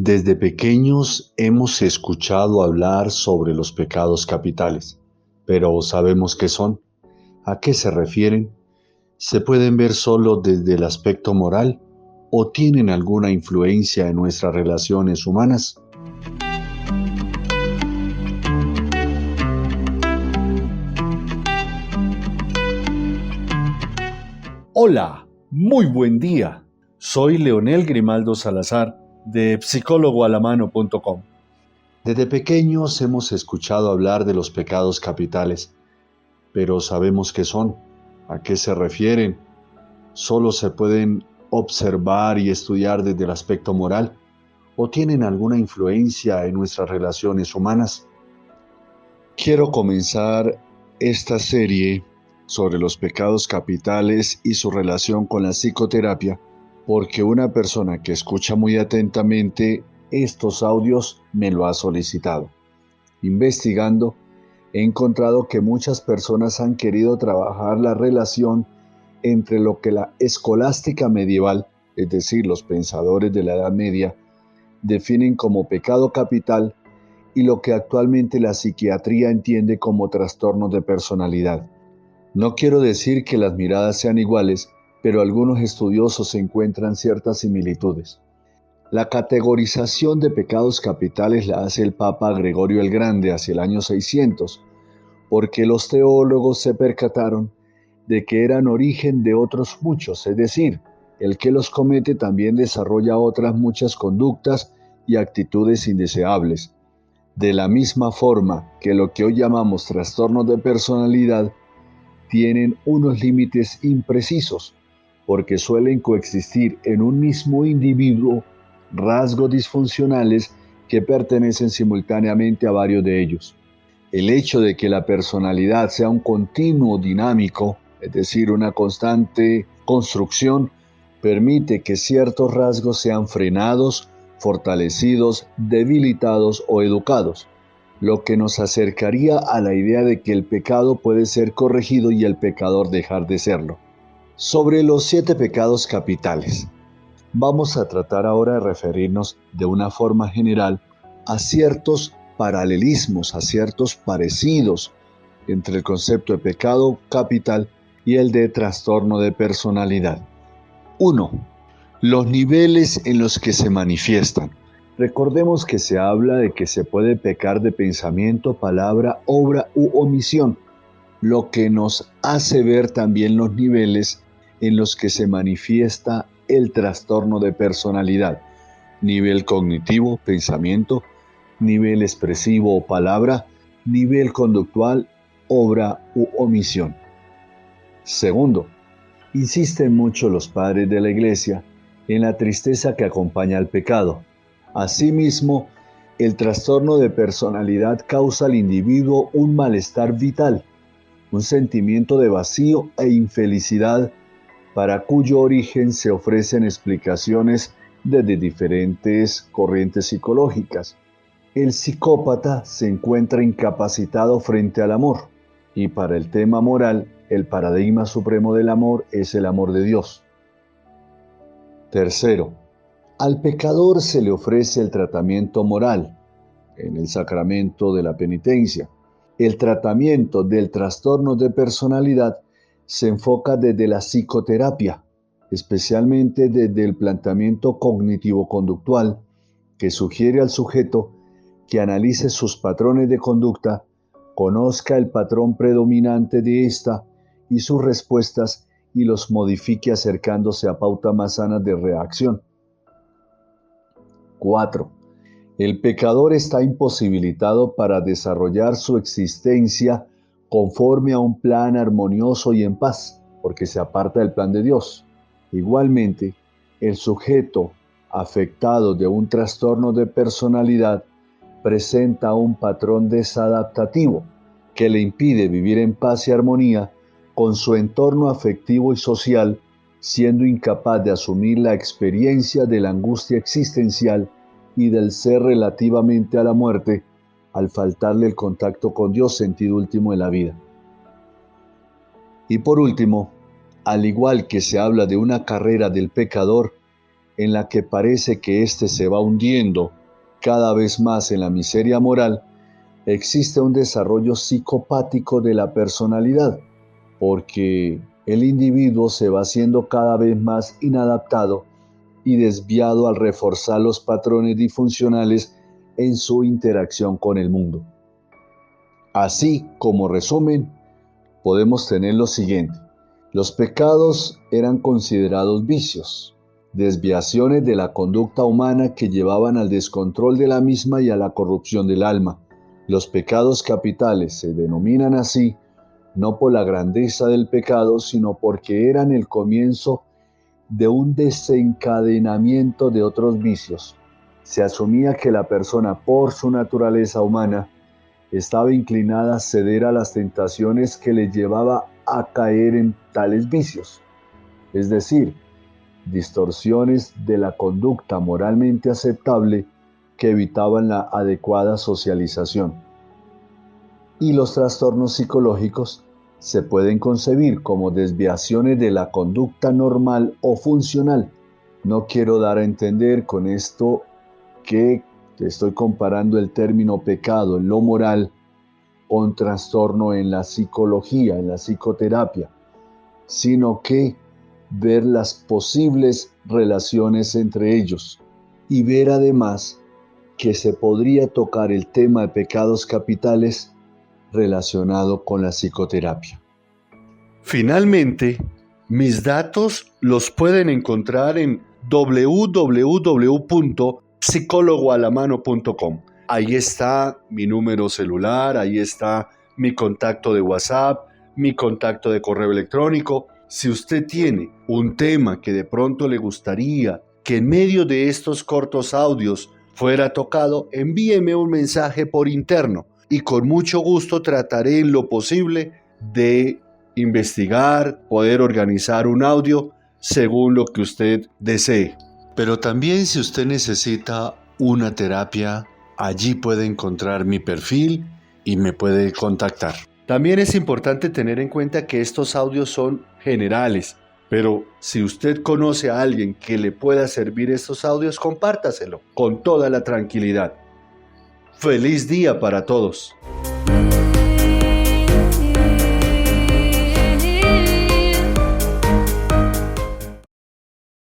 Desde pequeños hemos escuchado hablar sobre los pecados capitales, pero ¿sabemos qué son? ¿A qué se refieren? ¿Se pueden ver solo desde el aspecto moral o tienen alguna influencia en nuestras relaciones humanas? Hola, muy buen día. Soy Leonel Grimaldo Salazar de psicólogoalamano.com. Desde pequeños hemos escuchado hablar de los pecados capitales, pero ¿sabemos qué son? ¿A qué se refieren? ¿Solo se pueden observar y estudiar desde el aspecto moral o tienen alguna influencia en nuestras relaciones humanas? Quiero comenzar esta serie sobre los pecados capitales y su relación con la psicoterapia porque una persona que escucha muy atentamente estos audios me lo ha solicitado. Investigando, he encontrado que muchas personas han querido trabajar la relación entre lo que la escolástica medieval, es decir, los pensadores de la Edad Media, definen como pecado capital y lo que actualmente la psiquiatría entiende como trastornos de personalidad. No quiero decir que las miradas sean iguales, pero algunos estudiosos encuentran ciertas similitudes. La categorización de pecados capitales la hace el Papa Gregorio el Grande hacia el año 600, porque los teólogos se percataron de que eran origen de otros muchos, es decir, el que los comete también desarrolla otras muchas conductas y actitudes indeseables. De la misma forma que lo que hoy llamamos trastornos de personalidad tienen unos límites imprecisos, porque suelen coexistir en un mismo individuo rasgos disfuncionales que pertenecen simultáneamente a varios de ellos. El hecho de que la personalidad sea un continuo dinámico, es decir, una constante construcción, permite que ciertos rasgos sean frenados, fortalecidos, debilitados o educados, lo que nos acercaría a la idea de que el pecado puede ser corregido y el pecador dejar de serlo. Sobre los 7 pecados capitales, vamos a tratar ahora de referirnos de una forma general a ciertos paralelismos, a ciertos parecidos entre el concepto de pecado capital y el de trastorno de personalidad. 1. Los niveles en los que se manifiestan. Recordemos que se habla de que se puede pecar de pensamiento, palabra, obra u omisión, lo que nos hace ver también los niveles en los que se manifiesta el trastorno de personalidad. Nivel cognitivo, pensamiento, nivel expresivo o palabra, nivel conductual, obra u omisión. Segundo, insisten mucho los padres de la Iglesia en la tristeza que acompaña al pecado. Asimismo, el trastorno de personalidad causa al individuo un malestar vital, un sentimiento de vacío e infelicidad para cuyo origen se ofrecen explicaciones desde diferentes corrientes psicológicas. El psicópata se encuentra incapacitado frente al amor, y para el tema moral, el paradigma supremo del amor es el amor de Dios. Tercero, al pecador se le ofrece el tratamiento moral en el sacramento de la penitencia. El tratamiento del trastorno de personalidad se enfoca desde la psicoterapia, especialmente desde el planteamiento cognitivo-conductual, que sugiere al sujeto que analice sus patrones de conducta, conozca el patrón predominante de ésta y sus respuestas y los modifique acercándose a pautas más sanas de reacción. 4. El pecador está imposibilitado para desarrollar su existencia conforme a un plan armonioso y en paz, porque se aparta del plan de Dios. Igualmente, el sujeto afectado de un trastorno de personalidad presenta un patrón desadaptativo que le impide vivir en paz y armonía con su entorno afectivo y social, siendo incapaz de asumir la experiencia de la angustia existencial y del ser relativamente a la muerte, al faltarle el contacto con Dios, sentido último de la vida. Y por último, al igual que se habla de una carrera del pecador, en la que parece que éste se va hundiendo cada vez más en la miseria moral, existe un desarrollo psicopático de la personalidad, porque el individuo se va haciendo cada vez más inadaptado y desviado al reforzar los patrones disfuncionales en su interacción con el mundo. Así, como resumen, podemos tener lo siguiente. Los pecados eran considerados vicios, desviaciones de la conducta humana que llevaban al descontrol de la misma y a la corrupción del alma. Los pecados capitales se denominan así no por la grandeza del pecado, sino porque eran el comienzo de un desencadenamiento de otros vicios. Se asumía que la persona, por su naturaleza humana, estaba inclinada a ceder a las tentaciones que le llevaba a caer en tales vicios, es decir, distorsiones de la conducta moralmente aceptable que evitaban la adecuada socialización. Y los trastornos psicológicos se pueden concebir como desviaciones de la conducta normal o funcional. No quiero dar a entender con esto que estoy comparando el término pecado en lo moral con trastorno en la psicología, en la psicoterapia, sino que ver las posibles relaciones entre ellos y ver además que se podría tocar el tema de pecados capitales relacionado con la psicoterapia. Finalmente, mis datos los pueden encontrar en www.psicologoalamano.com. Ahí está mi número celular, ahí está mi contacto de WhatsApp, mi contacto de correo electrónico. Si usted tiene un tema que de pronto le gustaría que en medio de estos cortos audios fuera tocado, envíeme un mensaje por interno y con mucho gusto trataré en lo posible de investigar, poder organizar un audio según lo que usted desee. Pero también si usted necesita una terapia, allí puede encontrar mi perfil y me puede contactar. También es importante tener en cuenta que estos audios son generales, pero si usted conoce a alguien que le pueda servir estos audios, compártaselo con toda la tranquilidad. ¡Feliz día para todos!